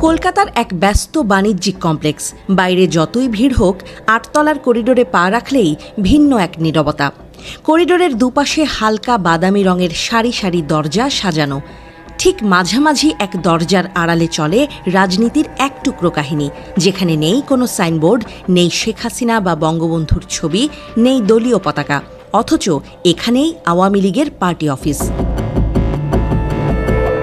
কলকাতার এক ব্যস্ত বাণিজ্যিক কমপ্লেক্স। বাইরে যতই ভিড় হোক, ৮ তলার করিডোরে পা রাখলেই ভিন্ন এক নীরবতা। করিডোরের দুপাশে হালকা বাদামি রঙের সারি সারি দরজা সাজানো। ঠিক মাঝামাঝি এক দরজার আড়ালে চলে রাজনীতির এক টুকরো কাহিনী, যেখানে নেই কোনো সাইনবোর্ড, নেই শেখ হাসিনা বা বঙ্গবন্ধুর ছবি, নেই দলীয় পতাকা, অথচ এখানেই আওয়ামী লীগের পার্টি অফিস।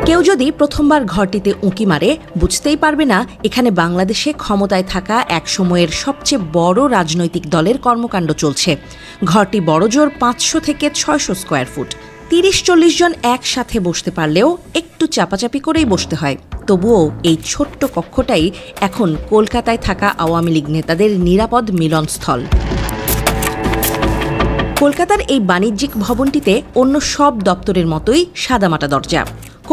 কেউ যদি প্রথমবার ঘরটিতে উঁকি মারে, বুঝতেই পারবে না এখানে বাংলাদেশে ক্ষমতায় থাকা এক সময়ের সবচেয়ে বড় রাজনৈতিক দলের কর্মকাণ্ড চলছে। ঘরটি বড়জোর ৫০০ থেকে ৬০০ স্কোয়ার ফুট। ৩০-৪০ জন একসাথে বসতে পারলেও একটু চাপাচাপি করেই বসতে হয়। তবুও এই ছোট্ট কক্ষটাই এখন কলকাতায় থাকা আওয়ামী লীগ নেতাদের নিরাপদ মিলনস্থল। কলকাতার এই বাণিজ্যিক ভবনটিতে অন্য সব দপ্তরের মতোই সাদামাটা দরজা।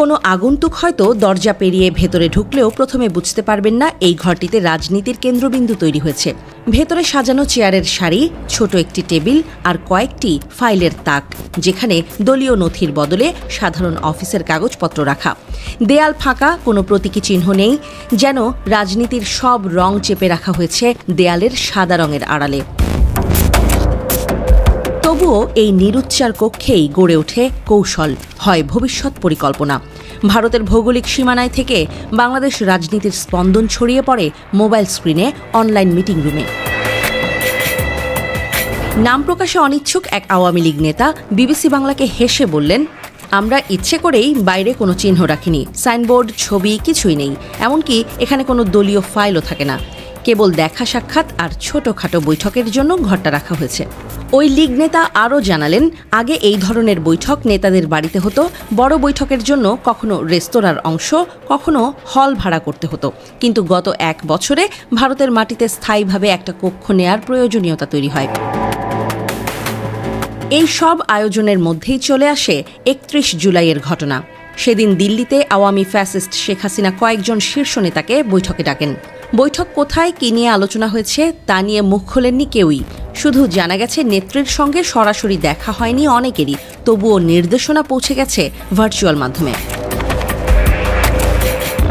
কোনো আগন্তুক হয়তো দরজা পেরিয়ে ভেতরে ঢুকলেও প্রথমে বুঝতে পারবেন না এই ঘরটিতে রাজনীতির কেন্দ্রবিন্দু তৈরি হয়েছে। ভেতরে সাজানো চেয়ারের সারি, ছোট একটি টেবিল আর কয়েকটি ফাইলের তাক, যেখানে দলীয় নথির বদলে সাধারণ অফিসের কাগজপত্র রাখা। দেয়াল ফাঁকা, কোনো প্রতীকী চিহ্ন নেই, যেন রাজনীতির সব রং চেপে রাখা হয়েছে দেয়ালের সাদা রঙের আড়ালে। তবুও এই নিরুচ্চার কক্ষেই গড়ে ওঠে কৌশল, হয় ভবিষ্যৎ পরিকল্পনা। ভারতের ভৌগোলিক সীমানায় থেকে বাংলাদেশ রাজনীতির স্পন্দন ছড়িয়ে পড়ে মোবাইল স্ক্রিনে, অনলাইন মিটিং রুমে। নাম প্রকাশে অনিচ্ছুক এক আওয়ামী লীগ নেতা বিবিসি বাংলাকে হেসে বললেন, আমরা ইচ্ছে করেই বাইরে কোনো চিহ্ন রাখিনি, সাইনবোর্ড, ছবি কিছুই নেই, এমনকি এখানে কোনো দলীয় ফাইলও থাকে না। কেবল দেখা সাক্ষাৎ আর ছোটখাটো বৈঠকের জন্য ঘরটা রাখা হয়েছে। ওই লীগ নেতা আরও জানালেন, আগে এই ধরনের বৈঠক নেতাদের বাড়িতে হতো। বড় বৈঠকের জন্য কখনো রেস্তোরাঁর অংশ, কখনো হল ভাড়া করতে হতো। কিন্তু গত ১ বছরে ভারতের মাটিতে স্থায়ীভাবে একটা কক্ষ নেয়ার প্রয়োজনীয়তা তৈরি হয়। এই সব আয়োজনের মধ্যেই চলে আসে ৩১ জুলাইয়ের ঘটনা। সেদিন দিল্লিতে আওয়ামী ফ্যাসিস্ট শেখ হাসিনা কয়েকজন শীর্ষ নেতাকে বৈঠকে ডাকেন। বৈঠক কোথায়, কী নিয়ে আলোচনা হয়েছে তা নিয়ে মুখ খোলেননি কেউই। শুধু জানা গেছে নেত্রীর সঙ্গে সরাসরি দেখা হয়নি অনেকেরই, তবুও নির্দেশনা পৌঁছে গেছে ভার্চুয়াল মাধ্যমে।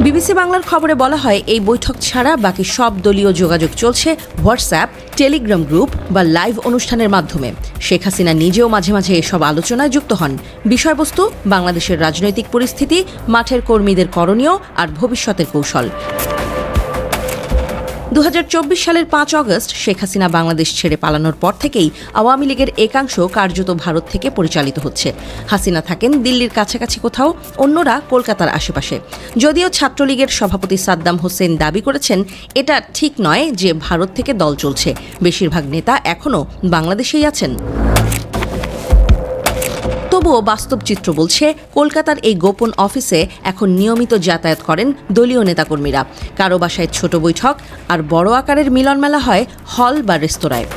বিবিসি বাংলার খবরে বলা হয়, এই বৈঠক ছাড়া বাকি সব দলীয় যোগাযোগ চলছে হোয়াটসঅ্যাপ, টেলিগ্রাম গ্রুপ বা লাইভ অনুষ্ঠানের মাধ্যমে। শেখ হাসিনা নিজেও মাঝে মাঝে এসব আলোচনায় যুক্ত হন। বিষয়বস্তু বাংলাদেশের রাজনৈতিক পরিস্থিতি, মাঠের কর্মীদের করণীয় আর ভবিষ্যতের কৌশল। ২০২৪ সালের ৫ অগস্ট শেখ হাসিনা বাংলাদেশ ছেড়ে পালানোর পর থেকেই আওয়ামী লীগের একাংশ কার্যত ভারত থেকে পরিচালিত হচ্ছে। হাসিনা থাকেন দিল্লির কাছাকাছি কোথাও, অন্যরা কলকাতার আশেপাশে। যদিও ছাত্রলীগের সভাপতি সাদ্দাম হোসেন দাবি করেছেন, এটা ঠিক নয় যে ভারত থেকে দল চলছে, বেশিরভাগ নেতা এখনও বাংলাদেশেই আছেন। তবুও বাস্তব চিত্র বলছে, কলকাতার এই গোপন অফিসে এখন নিয়মিত যাতায়াত করেন দলীয় নেতাকর্মীরা। কারো বাসায় ছোট বৈঠক আর বড় আকারের মিলনমেলা হয় হল বা রেস্তোরাঁয়।